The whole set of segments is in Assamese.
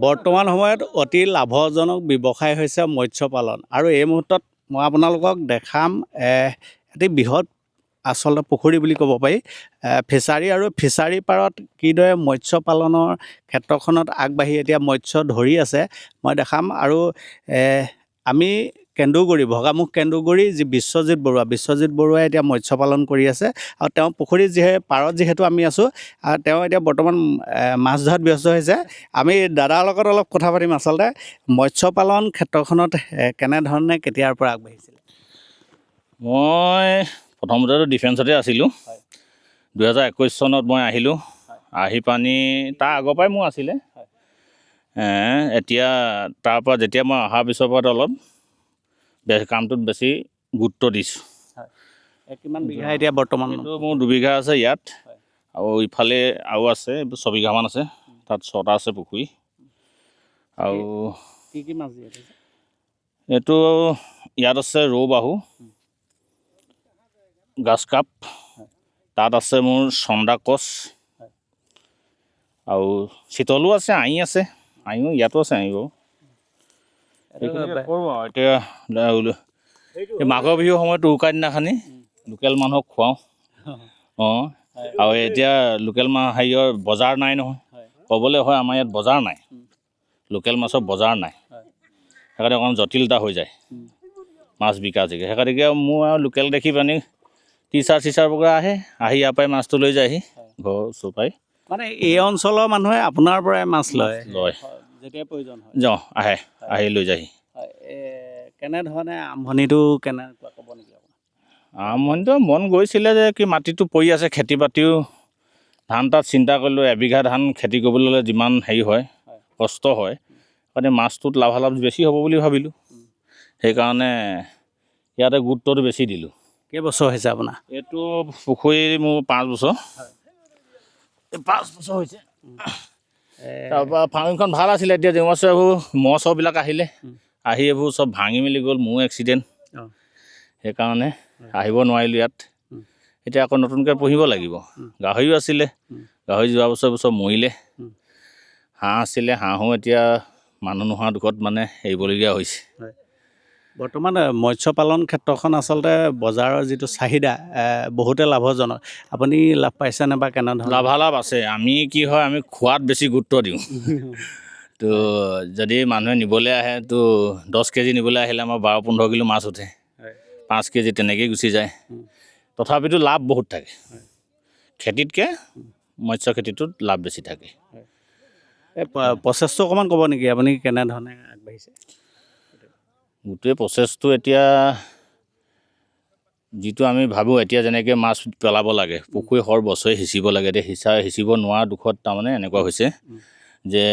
বৰ্তমান সময়ত অতি লাভজনক ব্যৱসায় হৈছে মৎস্য পালন আৰু এই মুহূৰ্তত মই আপোনালোকক দেখাম এটি বৃহৎ আচলতে পুখুৰী বুলি ক'ব পাৰি ফিছাৰী আৰু ফিছাৰী পাৰত কিদৰে মৎস্য পালনৰ ক্ষেত্ৰখনত আগবাঢ়ি এতিয়া মৎস্য ধৰি আছে মই দেখাম আৰু আমি কেন্দুগুৰি ভগামুখ কেন্দুগুৰি যি বিশ্বজিৎ বৰুৱাই এতিয়া মৎস্য পালন কৰি আছে আৰু তেওঁ পুখুৰীত পাৰত যিহেতু আমি আছোঁ আৰু তেওঁ এতিয়া বৰ্তমান মাছ ধৰাত ব্যস্ত হৈছে আমি দাদাৰ লগত অলপ কথা পাতিম আচলতে মৎস্য পালন ক্ষেত্ৰখনত কেনেধৰণে কেতিয়াৰ পৰা আগবাঢ়িছিলে মই প্ৰথমতেতো ডিফেন্সতে আছিলোঁ 2021 চনত মই আহিলোঁ আহি পানি তাৰ আগৰ পৰাই মোৰ আছিলে এতিয়া তাৰ পৰা যেতিয়া মই অহাৰ পিছৰ পৰা অলপ কামটোত বেছি গুৰুত্ব দিছোঁ কিমান বিঘা এতিয়া বৰ্তমান মোৰ 2 বিঘা আছে ইয়াত আৰু ইফালে আৰু আছে 6 বিঘামান আছে তাত 6টা আছে পুখুৰী আৰু কি কি মাছ এইটো ইয়াত আছে ৰৌ বাহু গাছ কাপ তাত আছে মোৰ চন্দা কচ আৰু চিতলো আছে আইও ইয়াতো আছে আইও এতিয়া মাঘৰ বিহুৰ সময়ত উৰুকাৰ দিনাখনি লোকেল মানুহক খুৱাওঁ আৰু এতিয়া লোকেল হেৰিয়ৰ বজাৰ নাই নহয় ক'বলৈ হয় আমাৰ ইয়াত বজাৰ নাই লোকেল মাছৰ বজাৰ নাই সেইকাৰণে অকণ জটিলতা হৈ যায় মাছ বিকা জিকে সেইকাৰণে মোৰ আৰু লোকেল দেখি পানি টিচাৰ পৰা আহি ইয়াৰ পৰাই মাছটো লৈ যায়হি ঘৰ চপাই মানে এই অঞ্চলৰ মানুহে আপোনাৰ পৰাই মাছ লয় যেতিয়া প্ৰয়োজন হয় আহি লৈ যায়হি কেনেধৰণে আৰম্ভণিটো কেনেকুৱা ক'ব নেকি আৰম্ভণিটো মন গৈছিলে যে কি মাটিটো পৰি আছে খেতি বাতিও ধান তাত চিন্তা কৰিলোঁ এবিঘা ধান খেতি কৰিবলৈ হ'লে যিমান হেৰি হয় কষ্ট হয় সেইকাৰণে মাছটোত লাভালাভ বেছি হ'ব বুলি ভাবিলোঁ সেইকাৰণে ইয়াতে গুৰুত্বটো বেছি দিলোঁ কেইবছৰ হৈছে আপোনাৰ এইটো পুখুৰী মোৰ 5 বছৰ 5 বছৰ হৈছে তাৰপৰা ফাৰ্মিংখন ভাল আছিলে এতিয়া ଯେଉଁ আছে এইবোৰ মহবিলাক আহিলে আহি এইবোৰ চব ভাঙি মেলি গ'ল মোৰ এক্সিডেণ্ট সেইকাৰণে আহিব নোৱাৰিলোঁ ইয়াত এতিয়া আকৌ নতুনকৈ পুহিব লাগিব গাহৰিও আছিলে গাহৰি যোৱা বছৰ মৰিলে হাঁহ আছিলে হাঁহো এতিয়া মানুহ নোহোৱা দুখত মানে এৰিবলগীয়া হৈছে বৰ্তমান মৎস্য পালন ক্ষেত্ৰখন আচলতে বজাৰৰ যিটো চাহিদা বহুতে লাভজনক আপুনি লাভ পাইছেনে বা কেনেধৰণৰ লাভালাভ আছে আমি কি হয় আমি খোৱাত বেছি গুৰুত্ব দিওঁ তো যদি মানুহে নিবলৈ আহে তো 10 কেজি নিবলৈ আহিলে আমাৰ 12-15 কিলো মাছ উঠে 5 কেজি তেনেকৈয়ে গুচি যায় তথাপিতো লাভ বহুত থাকে খেতিতকৈ মৎস্য খেতিটোত লাভ বেছি থাকে প্ৰচেছটো অকণমান ক'ব নেকি আপুনি কেনেধৰণে আগবাঢ়িছে গোটেই প্ৰচেছটো এতিয়া যিটো আমি ভাবোঁ এতিয়া যেনেকৈ মাছ পেলাব লাগে পুখুৰী বছৰে সিঁচিব লাগে এতিয়া সিঁচিব নোৱাৰা দুখত তাৰমানে এনেকুৱা হৈছে যে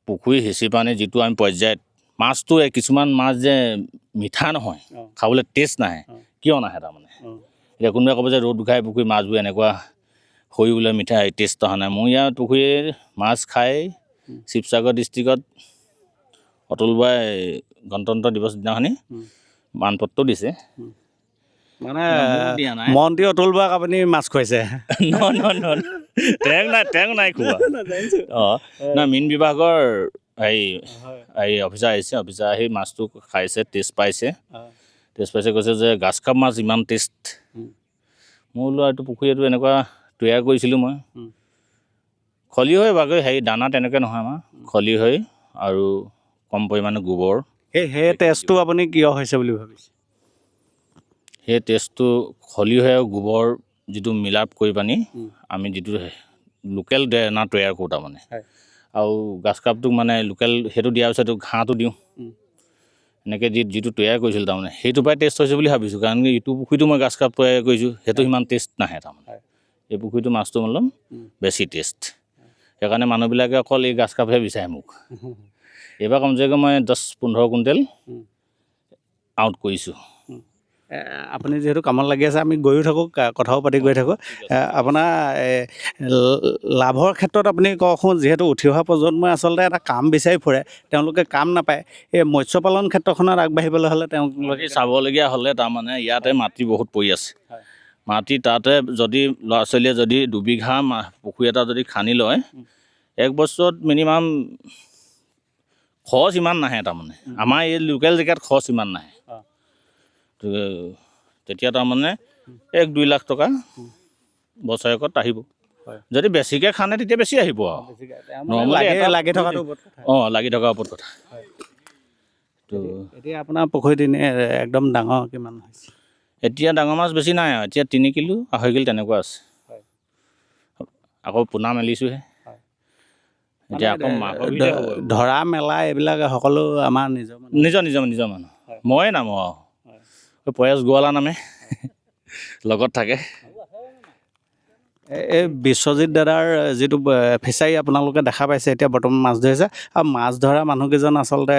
পুখুৰী সিঁচি পানি যিটো আমি পৰ্যায়ত মাছটো কিছুমান মাছ যে মিঠা নহয় খাবলৈ টেষ্ট নাহে কিয় নাহে তাৰমানে এতিয়া কোনোবাই ক'ব যে ৰ'দ ঘাই পুখুৰী মাছবোৰ এনেকুৱা সৰি বোলে মিঠা টেষ্ট অহা নাই মোৰ ইয়াত পুখুৰীৰ মাছ খাই শিৱসাগৰ ডিষ্ট্ৰিক্টত অতুল বৰাই গণতন্ত্ৰ দিৱস দিনাখনি মানপত্ৰ দিছে মানে মন্ত্ৰী অতুল বৰাক আপুনি মাছ খুৱাইছে টেং নাই খোৱা মীন বিভাগৰ হেৰি অফিচাৰ আহিছে অফিচাৰ আহি মাছটো খাইছে টেষ্ট পাইছে কৈছে যে গাছ কাপ মাছ ইমান টেষ্ট মই বোলো এইটো পুখুৰী এইটো এনেকুৱা তৈয়াৰ কৰিছিলোঁ মই খলি হৈ বাকী হেৰি দানা তেনেকৈ নহয় আমাৰ খলি হৈ আৰু কম পৰিমাণে গোবৰ সেই টেষ্টটো আপুনি কিয় হৈছে বুলি ভাবিছে সেই টেষ্টটো খলি হৈ আৰু গোবৰ যিটো মিলাপ কৰি পানি আমি যিটো লোকেল দানা তৈয়াৰ কৰোঁ তাৰমানে আৰু গাছ কাপটোক মানে লোকেল সেইটো দিয়াৰ পিছত ঘাঁহটো দিওঁ এনেকৈ যিটো তৈয়াৰ কৰিছিলোঁ তাৰমানে সেইটো পৰাই টেষ্ট হৈছে বুলি ভাবিছোঁ কাৰণ ইটো পুখুৰীটো মই গাছ কাপ তৈয়াৰ কৰিছোঁ সেইটো সিমান টেষ্ট নাহে তাৰমানে এই পুখুৰীটো মাছটো অলপ বেছি টেষ্ট সেইকাৰণে মানুহবিলাকে অকল এই গাছ কাপহে বিচাৰে মোক এইবাৰ কমচে কম মই 10-15 কুইণ্টেল আউট কৰিছোঁ আপুনি যিহেতু কামত লাগি আছে আমি গৈও থাকোঁ কথাও পাতি গৈ থাকোঁ আপোনাৰ লাভৰ ক্ষেত্ৰত আপুনি কওকচোন যিহেতু উঠি অহা প্ৰজন্মই আচলতে এটা কাম বিচাৰি ফুৰে তেওঁলোকে কাম নাপায় এই মৎস্য পালন ক্ষেত্ৰখনত আগবাঢ়িবলৈ হ'লে তেওঁলোকে চাবলগীয়া হ'লে তাৰমানে ইয়াতে মাটি বহুত পৰি আছে মাটি তাতে যদি ল'ৰা ছোৱালীয়ে যদি দুবিঘা পুখুৰী এটা যদি খান্দি লয়, এক বছৰত মিনিমাম খৰচ ইমান নাহে তাৰমানে। আমাৰ এই লোকেল জেগাত খৰচ ইমান নাহে। তো তেতিয়া তাৰমানে 1-2 লাখ টকা বছৰেকত আহিব। যদি বেছিকৈ খান্দে তেতিয়া বেছি আহিব আৰু লাগি থকাটো লাগি থকাৰ ওপৰত কথা। তো এতিয়া আপোনাৰ পুখুৰীত একদম ডাঙৰ কিমান হৈছে? এতিয়া ডাঙৰ মাছ বেছি নাই আৰু এতিয়া 3 কিলো 2.5 কিলো তেনেকুৱা আছে। আকৌ পোনা মেলিছোঁহে। এতিয়া আকৌ মাঘৰ বিহুতে হ'ব। ধৰা মেলা এইবিলাক সকলো আমাৰ নিজৰ মানুহ। ময়ে নামো আৰু পৰেশ গোৱালা নামে লগত থাকে। এই বিশ্বজিৎ দাদাৰ যিটো ফিচাৰী আপোনালোকে দেখা পাইছে এতিয়া বৰ্তমান মাছ ধৰিছে, আৰু মাছ ধৰা মানুহকেইজন আচলতে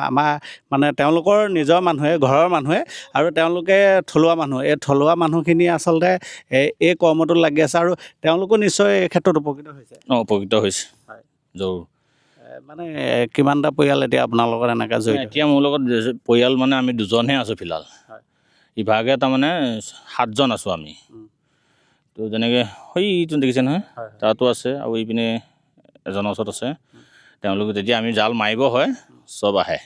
আমাৰ মানে তেওঁলোকৰ নিজৰ মানুহে, ঘৰৰ মানুহে, আৰু তেওঁলোকে থলুৱা মানুহ। এই থলুৱা মানুহখিনি আচলতে এই কৰ্মটোত লাগি আছে, আৰু তেওঁলোকো নিশ্চয় এই ক্ষেত্ৰত উপকৃত হৈছে। উপকৃত হৈছে জৰুৰ। মানে কিমানটা পৰিয়াল এতিয়া আপোনাৰ লগত এনেকৈ জড়িত? এতিয়া মোৰ লগত পৰিয়াল মানে আমি 2জনহে আছোঁ ফিলহাল। ইভাগে তাৰমানে 7জন আছোঁ আমি। তো যেনেকৈ সেইটো দেখিছে নহয়, তাতো আছে, আৰু এইপিনে এজনৰ ওচৰত আছে। তেওঁলোকে যেতিয়া আমি জাল মাৰিব হয় চব আহে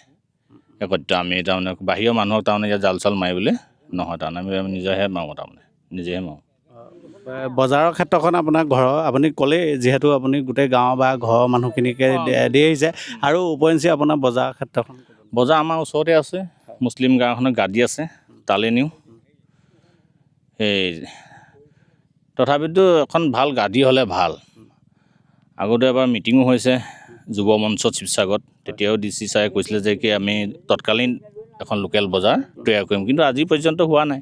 একত্ৰ। আমি তাৰমানে বাহিৰৰ মানুহক তাৰমানে ইয়াত জাল চাল মাৰিবলৈ নহয়, তাৰমানে আমি নিজেহে মাৰোঁ, তাৰমানে নিজেহে মাৰোঁ। বজাৰৰ ক্ষেত্ৰখন আপোনাৰ ঘৰৰ, আপুনি ক'লেই যিহেতু আপুনি গোটেই গাঁও বা ঘৰৰ মানুহখিনিকে দি আহিছে, আৰু উপৰিঞ্চি আপোনাৰ বজাৰৰ ক্ষেত্ৰখন? বজাৰ আমাৰ ওচৰতে আছে, মুছলিম গাঁওখনত গাদী আছে, তালৈ নিওঁ। সেই তথাপিতো এখন ভাল গাদী হ'লে ভাল। আগতে এবাৰ মিটিঙো হৈছে যুৱ মঞ্চত শিৱসাগৰত, তেতিয়াও DC ছাৰে কৈছিলে যে কি আমি তৎকালীন এখন লোকেল বজাৰ তৈয়াৰ কৰিম, কিন্তু আজি পৰ্যন্ত হোৱা নাই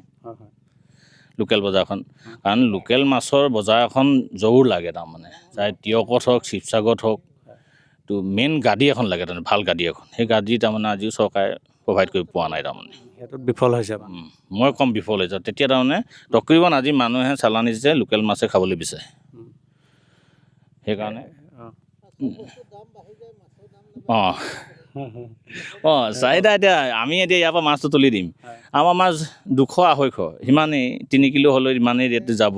লোকেল বজাৰখন। কাৰণ লোকেল মাছৰ বজাৰ এখন জৰুৰ লাগে, তাৰমানে চাই তিয়কত হওক শিৱসাগৰত হওক, তো মেইন গাদী এখন লাগে, তাৰমানে ভাল গাদী এখন। সেই গাদী তাৰমানে আজিও চৰকাৰে প্ৰভাইড কৰি পোৱা নাই, তাৰমানে সেইটোত বিফল হৈছে। মই কম বিফল হৈছে। তেতিয়া তাৰমানে তকৰিবন আজি মানুহে চালানী যে লোকেল মাছে খাবলৈ বিচাৰে, সেইকাৰণে চাহিদা। এতিয়া আমি এতিয়া ইয়াৰ পৰা মাছটো তুলি দিম, আমাৰ মাছ 200-250 সিমানেই, 3 কিলো হ'লেও ইমানেই ৰেট যাব।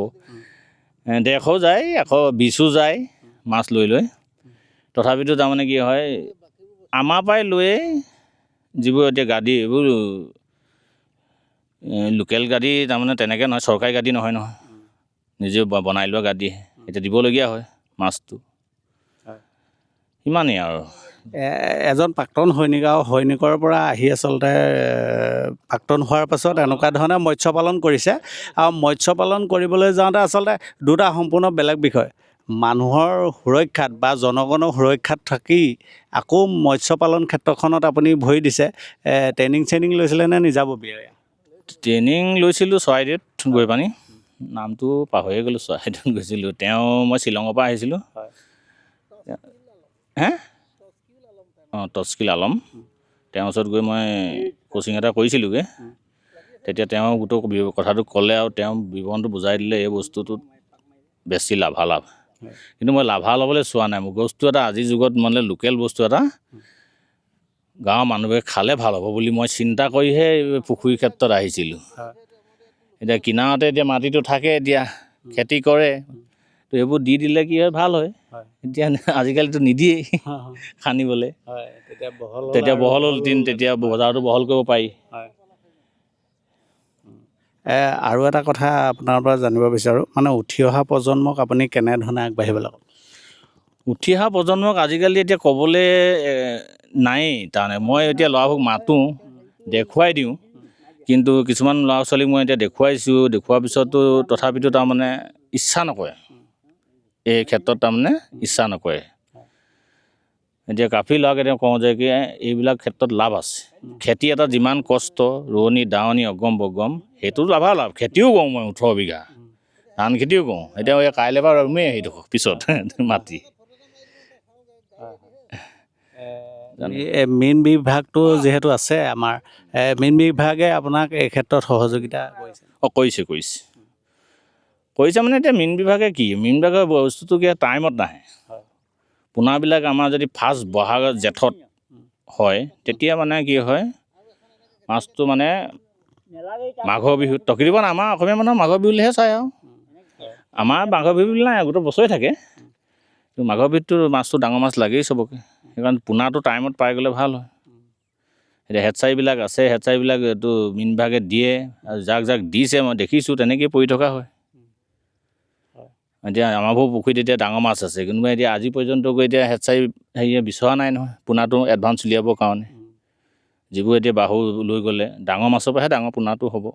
150 যায়, 120 যায় মাছ লৈ। তথাপিতো তাৰমানে কি হয়, আমাৰ পৰাই লৈয়ে যিবোৰ এতিয়া গাদী, এইবোৰ লোকেল গাদী তাৰমানে তেনেকৈ নহয়, চৰকাৰী গাদী নহয়, নিজে বনাই লোৱা গাদী। এতিয়া দিবলগীয়া হয় মাছটো, সিমানেই আৰু। এজন প্ৰাক্তন সৈনিক আৰু সৈনিকৰ পৰা আহি আচলতে প্ৰাক্তন হোৱাৰ পাছত এনেকুৱা ধৰণে মৎস্য পালন কৰিছে, আৰু মৎস্য পালন কৰিবলৈ যাওঁতে আচলতে দুটা সম্পূৰ্ণ বেলেগ বিষয়। মানুহৰ সুৰক্ষাত বা জনগণৰ সুৰক্ষাত থাকি আকৌ মৎস্য পালন ক্ষেত্ৰখনত আপুনি ভৰি দিছে। ট্ৰেইনিং লৈছিলে নে নিজাববীয়াকৈ? ট্ৰেইনিং লৈছিলোঁ চৰাইদেউত গৈ পানি, নামটো পাহৰিয়ে গ'লোঁ। চৰাইদেউত গৈছিলোঁ, মই শ্বিলঙৰ পৰা আহিছিলোঁ। তস্কিল আলম, তেওঁৰ ওচৰত গৈ মই কোচিং এটা কৰিছিলোঁগৈ। তেতিয়া তেওঁ গোটেই কথাটো ক'লে, আৰু তেওঁ বিৱৰণটো বুজাই দিলে এই বস্তুটোত বেছি লাভালাভ। কিন্তু মই লাভা ল'বলৈ চোৱা নাই। মোক বস্তু এটা আজিৰ যুগত মানে লোকেল বস্তু এটা গাঁৱৰ মানুহবোৰে খালে ভাল হ'ব বুলি মই চিন্তা কৰিহে পুখুৰীৰ ক্ষেত্ৰত আহিছিলোঁ। এতিয়া কিনাৰতে এতিয়া মাটিটো থাকে, এতিয়া খেতি কৰে, তো এইবোৰ দি দিলে কি হয়, ভাল হয়। এতিয়া আজিকালিতো নিদিয়েই খান্দিবলৈ, তেতিয়া বহল হ'ল দিন, তেতিয়া বজাৰটো বহল কৰিব পাৰি। আৰু এটা কথা আপোনাৰ পৰা জানিব বিচাৰোঁ, মানে উঠি অহা প্ৰজন্মক আপুনি কেনেধৰণে আগবাঢ়িব লাগে? উঠি অহা প্ৰজন্মক আজিকালি এতিয়া ক'বলৈ নায়েই, তাৰমানে মই এতিয়া ল'ৰাবোৰক মাতোঁ, দেখুৱাই দিওঁ, কিন্তু কিছুমান ল'ৰা ছোৱালীক মই এতিয়া দেখুৱাইছোঁ, দেখুওৱাৰ পিছতো তথাপিতো তাৰমানে ইচ্ছা নকৰে, এই ক্ষেত্ৰত তাৰমানে ইচ্ছা নকৰে। এতিয়া কাফি ল'ৰাক এতিয়া কওঁ যে কি এইবিলাক ক্ষেত্ৰত লাভ আছে। খেতি এটা যিমান কষ্ট, ৰোৱনী দাৱনী অগম বগম, সেইটো লাভালাভ। খেতিও কৰোঁ মই 18 বিঘা, ধান খেতিও কৰোঁ। এতিয়া কাইলৈ পৰা ৰুমেই সেইটো পিছত মাটি। মীন বিভাগটো যিহেতু আছে আমাৰ, মীন বিভাগে আপোনাক এই ক্ষেত্ৰত সহযোগিতা কৰিছে? কৰিছে মানে এতিয়া মীন বিভাগে কি, মীন বিভাগৰ বস্তুটো কি টাইমত নাহে। পোনাবিলাক আমাৰ যদি ফাৰ্ষ্ট বহাগৰ জেঠত হয়, তেতিয়া মানে কি হয়, মাছটো মানে মাঘৰ বিহুত তকৰিবন আমাৰ অসমীয়া মানুহৰ মাঘৰ বিহুলৈহে চায় আৰু আমাৰ মাঘৰ বিহু বুলি নাই গোটেই বছৰে থাকে কিন্তু মাঘৰ বিহুতটো মাছটো ডাঙৰ মাছ লাগেই চবকে সেইকাৰণে পোনাটো টাইমত পাই গ'লে ভাল হয় এতিয়া হেডচাৰিবিলাক আছে হেডচাৰিবিলাক এইটো মীনভাগে দিয়ে আৰু যাক যাক দিছে মই দেখিছোঁ তেনেকৈয়ে পৰি থকা হয় এতিয়া আমাৰবোৰ পুখুৰীত এতিয়া ডাঙৰ মাছ আছে কোনোবাই এতিয়া আজি পৰ্যন্ত গৈ এতিয়া হেডচাৰি হেৰিয়ে বিচৰা নাই নহয় পোনাটো এডভান্স উলিয়াবৰ কাৰণে যিবোৰ এতিয়া বাহু লৈ গ'লে ডাঙৰ মাছৰ পৰাহে ডাঙৰ পোনাটো হ'ব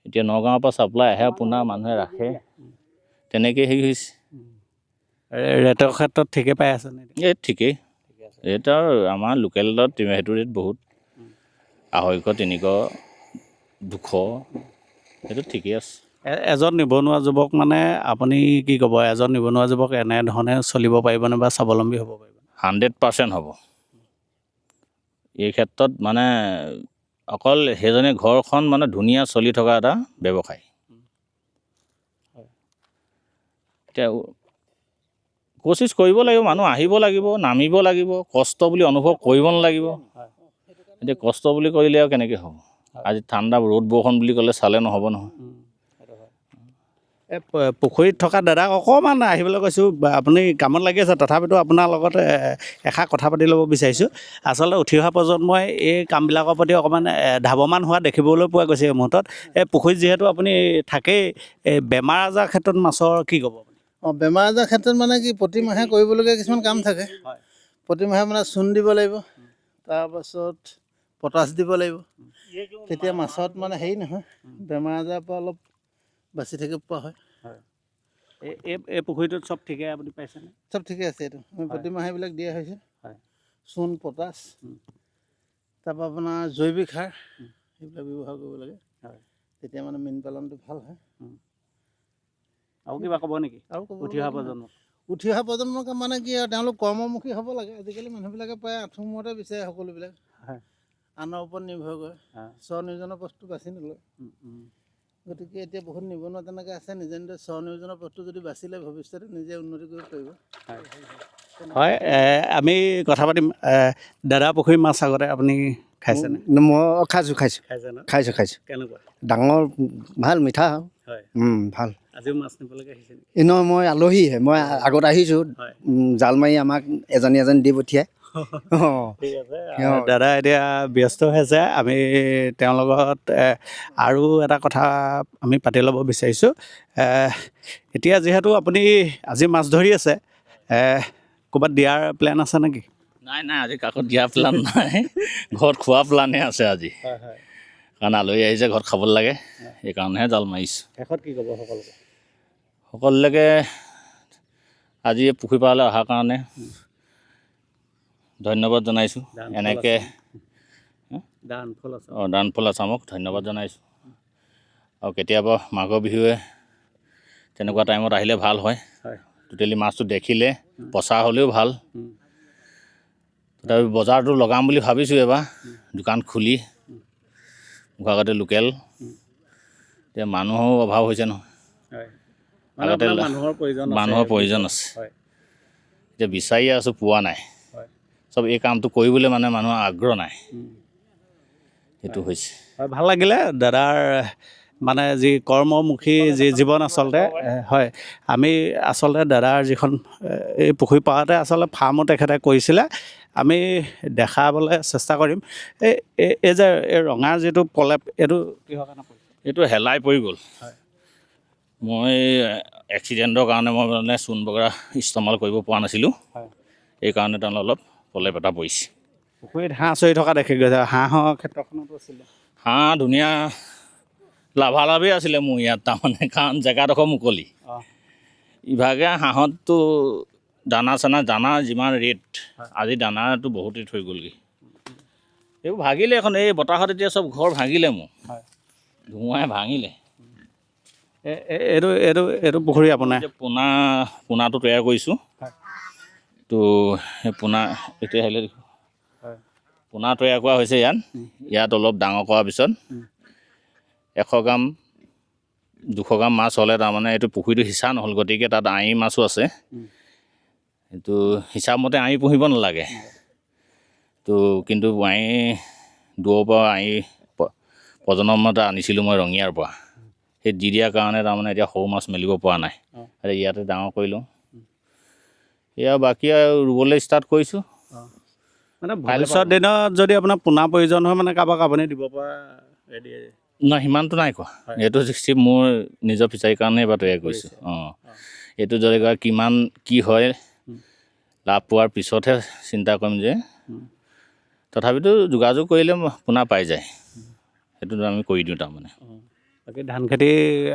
এতিয়া নগাঁৱৰ পৰা ছাপ্লাই আহে পোনা মানুহে ৰাখে তেনেকৈ হেৰি হৈছে ৰেটৰ ক্ষেত্ৰত ঠিকে পাই আছে নে এই ঠিকেই ৰেট আৰু আমাৰ লোকেলত সেইটো ৰেট বহুত 250 300 200 সেইটো ঠিকেই আছে এজন নিবনুৱা যুৱক মানে আপুনি কি ক'ব এজন নিবনুৱা যুৱক এনেধৰণে চলিব পাৰিবনে বা স্বাৱলম্বী হ'ব পাৰিব 100% হ'ব এই ক্ষেত্ৰত মানে অকল সেইজনে ঘৰখন মানে ধুনীয়া চলি থকা এটা ব্যৱসায় এতিয়া কোচিছ কৰিব লাগিব মানুহ আহিব লাগিব নামিব লাগিব কষ্ট বুলি অনুভৱ কৰিব নালাগিব এতিয়া কষ্ট বুলি কৰিলে আৰু কেনেকৈ হ'ব আজি ঠাণ্ডা ৰ'দ বৰষুণ বুলি ক'লে চালে নহ'ব নহয় এই পুখুৰীত থকা দাদাক অকণমান আহিবলৈ কৈছোঁ আপুনি কামত লাগি আছে তথাপিতো আপোনাৰ লগত এষাৰ কথা পাতি ল'ব বিচাৰিছোঁ আচলতে উঠি অহা প্ৰজন্মই এই কামবিলাকৰ প্ৰতি অকণমান ধাৱমান হোৱা দেখিবলৈ পোৱা গৈছে এই মুহূৰ্তত এই পুখুৰীত যিহেতু আপুনি থাকেই এই বেমাৰ আজাৰ ক্ষেত্ৰত মাছৰ কি ক'ব বেমাৰ আজাৰ ক্ষেত্ৰত মানে কি প্ৰতি মাহে কৰিবলগীয়া কিছুমান কাম থাকে প্ৰতি মাহে মানে চূণ দিব লাগিব তাৰপাছত পটাছ দিব লাগিব তেতিয়া মাছত মানে হেৰি নহয় বেমাৰ আজাৰৰ পৰা অলপ বাচি থাকিব পৰা হয় এই পুখুৰীটোত চব ঠিকে আপুনি পাইছেনে চব ঠিকে আছে এইটো আমি প্ৰতি মাহে এইবিলাক দিয়া হৈছে চূণ পটাছ তাৰপৰা আপোনাৰ জৈৱিক সাৰ সেইবিলাক ব্যৱহাৰ কৰিব লাগে তেতিয়া মানে মীন পালনটো ভাল হয় আৰু কিবা ক'ব নেকি আৰু উঠি অহা প্ৰজন্ম উঠি অহা প্ৰজন্মক মানে কি আৰু তেওঁলোক কৰ্মমুখী হ'ব লাগে আজিকালি মানুহবিলাকে প্ৰায় আঁঠু মূৰতে বিচাৰে সকলোবিলাক আনৰ ওপৰত নিৰ্ভৰ কৰে স্বনিয়োজনৰ পথটো বাছি নলয় গতিকে এতিয়া বহুত নিবনুৱা তেনেকৈ আছে নিজে নিজে স্বনিয়োজনৰ পথটো যদি বাছি লয় ভৱিষ্যতে নিজে উন্নতি কৰিব পাৰিব হয় আমি কথা পাতিম দাদা পুখুৰী মাছ আগতে আপুনি খাইছেনে মই খাইছোঁ খাইছে ন খাইছোঁ কেনেকুৱা ডাঙৰ ভাল মিঠা হয় ভাল আজিও মাছ নিবলৈকে আহিছে নেকি নহয় মই আলহীহে মই আগত আহিছোঁ জাল মাৰি আমাক এজনী দি পঠিয়াই ঠিক আছে দাদা এতিয়া ব্যস্ত হৈ আছে আমি তেওঁৰ লগত আৰু এটা কথা আমি পাতি ল'ব বিচাৰিছোঁ এতিয়া যিহেতু আপুনি আজি মাছ ধৰি আছে ক'ৰবাত দিয়াৰ প্লেন আছে নেকি নাই আজি কাকত দিয়া প্লান নাই ঘৰত খোৱা প্লানহে আছে আজি কাৰণ আলহী আহিছে ঘৰত খাবলৈ লাগে সেইকাৰণেহে জাল মাৰিছোঁ শেষত কি ক'ব সকলোলৈকে আজি পুখুৰী পাৰলৈ অহাৰ কাৰণে ধন্যবাদ জনাইছোঁ এনেকৈ দানফল আছামক ধন্যবাদ জনাইছোঁ আৰু কেতিয়াবা মাঘৰ বিহুৱে তেনেকুৱা টাইমত আহিলে ভাল হয় টোটেলি মাছটো দেখিলে পচা হ'লেও ভাল তথাপি বজাৰটো লগাম বুলি ভাবিছোঁ এবাৰ দোকান খুলি মুখাগতে লোকেল এতিয়া মানুহৰো অভাৱ হৈছে নহয় আগতে মানুহৰ প্ৰয়োজন আছে এতিয়া বিচাৰি আছোঁ পোৱা নাই চব এই কামটো কৰিবলৈ মানে মানুহৰ আগ্ৰহ নাই সেইটো হৈছে ভাল লাগিলে দাদাৰ মানে যি কৰ্মমুখী যি জীৱন আচলতে হয় আমি আচলতে দাদাৰ যিখন এই পুখুৰী পাৰতে আচলতে ফাৰ্মো তেখেতে কৰিছিলে আমি দেখাবলৈ চেষ্টা কৰিম এই যে এই ৰঙা যিটো প্ৰলেপ এইটো কিহৰ কাৰণে এইটো হেলাই পৰি গ'ল মই এক্সিডেণ্টৰ কাৰণে মই মানে চূণ বগৰা ইস্তেমাল কৰিব পৰা নাছিলোঁ এইকাৰণে তাৰমানে অলপ প্ৰলেপ এটা পৰিছে পুখুৰীত হাঁহ চৰি থকা দেখি গৈছে হাঁহৰ ক্ষেত্ৰখনতো আছিলে হাঁহ ধুনীয়া লাভালাভেই আছিলে মোৰ ইয়াত তাৰমানে কাৰণ জেগাডোখৰ মুকলি ইভাগে হাঁহততো দানা যিমান ৰেট আজি দানাটো বহুত ৰেট হৈ গ'লগৈ এইবোৰ ভাগিলে এখন এই বতাহত এতিয়া চব ঘৰ ভাঙিলে মোৰ ধুমুহাই ভাঙিলে এইটো পুখুৰী আপোনাৰ পোনাটো তৈয়াৰ কৰিছোঁ তো সেই পোনা এতিয়া আহিলে পোনা তৈয়াৰ কৰা হৈছে ইয়াত অলপ ডাঙৰ কৰাৰ পিছত 100 গ্ৰাম 200 গ্ৰাম মাছ হ'লে তাৰমানে এইটো পুখুৰীটো সিঁচা নহ'ল গতিকে তাত আঁৰি মাছো আছে এইটো হিচাপমতে আঁৰি পুহিব নালাগে তো কিন্তু আঁৰি দূৰৰ পৰা আঁৰি প্ৰজন্মতে আনিছিলোঁ মই ৰঙিয়াৰ পৰা, সেই দি দিয়াৰ কাৰণে তাৰমানে এতিয়া সৰু মাছ মেলিব পৰা নাই, ইয়াতে ডাঙৰ কৰিলোঁ। এয়া বাকী আৰু ৰুবলৈ ষ্টাৰ্ট কৰিছোঁ। মানে ভৱিষ্যত দিনত যদি আপোনাৰ পোনা প্ৰয়োজন হয় মানে কাৰোবাক আপুনি দিব পৰা ৰেডি? নাই, সিমানটো নাই কোৱা। এইটো চিপ মোৰ নিজৰ ফিচাৰীৰ কাৰণে এবাৰ তৈয়াৰ কৰিছোঁ। এইটো যদি কয় কিমান কি হয়, লাভ পোৱাৰ পিছতহে চিন্তা কৰিম যে, তথাপিতো যোগাযোগ কৰিলে পোনা পাই যায়, সেইটো আমি কৰি দিওঁ তাৰমানে। বাকী ধান খেতি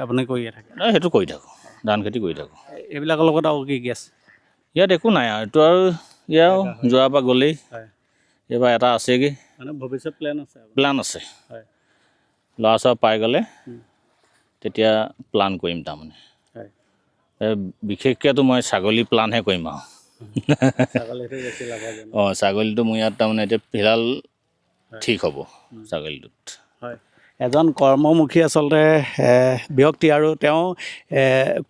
আপুনি কৰিয়ে থাকে? সেইটো কৰি থাকোঁ, ধান খেতি কৰি থাকোঁ। এইবিলাকৰ লগত আৰু কি আছে ইয়াত? একো নাই আৰু, এইটো আৰু ইয়াৰ যোৱাৰ পৰা গ'লেই, এইবাৰ এটা আছেগৈ। মানে ভৱিষ্যত প্লান আছে, ল'ৰা ছোৱালী পাই গ'লে তেতিয়া প্লান কৰিম তাৰমানে। বিশেষকৈতো মই ছাগলী প্লানহে কৰিম আৰু। ছাগলীটো মোৰ ইয়াত তাৰমানে এতিয়া ফিলহাল ঠিক হ'ব ছাগলীটোত। এজন কৰ্মমুখী আচলতে ব্যক্তি, আৰু তেওঁ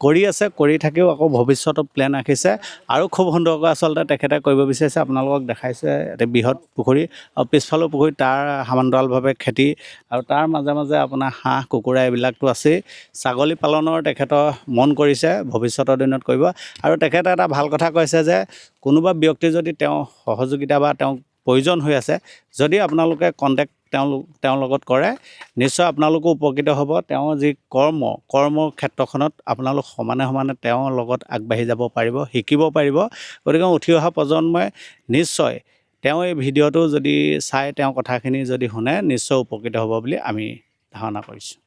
কৰি আছে, কৰি থাকিও আকৌ ভৱিষ্যতৰ প্লেন ৰাখিছে আৰু খুব সুন্দৰকৈ আচলতে তেখেতে কৰিব বিচাৰিছে। আপোনালোকক দেখাইছে এটা বৃহৎ পুখুৰী, আৰু পিছফালৰ পুখুৰী তাৰ সমান্তৰালভাৱে খেতি, আৰু তাৰ মাজে মাজে আপোনাৰ হাঁহ কুকুৰা এইবিলাকতো আছেই। ছাগলী পালনৰ তেখেতৰ মন কৰিছে, ভৱিষ্যতৰ দিনত কৰিব। আৰু তেখেতে এটা ভাল কথা কৈছে যে কোনোবা ব্যক্তি যদি তেওঁ সহযোগিতা বা তেওঁক প্ৰয়োজন হৈ আছে, যদি আপোনালোকে কণ্টেক্ট তেওঁৰ লগত কৰে, নিশ্চয় আপোনালোকো উপকৃত হ'ব। তেওঁৰ যি কৰ্মৰ ক্ষেত্ৰখনত আপোনালোক সমানে সমানে তেওঁৰ লগত আগবাঢ়ি যাব পাৰিব, শিকিব পাৰিব। গতিকে উঠি অহা প্ৰজন্মই নিশ্চয় তেওঁ এই ভিডিঅ'টো যদি চাই, তেওঁ কথাখিনি যদি শুনে, নিশ্চয় উপকৃত হ'ব বুলি আমি ধাৰণা কৰিছোঁ।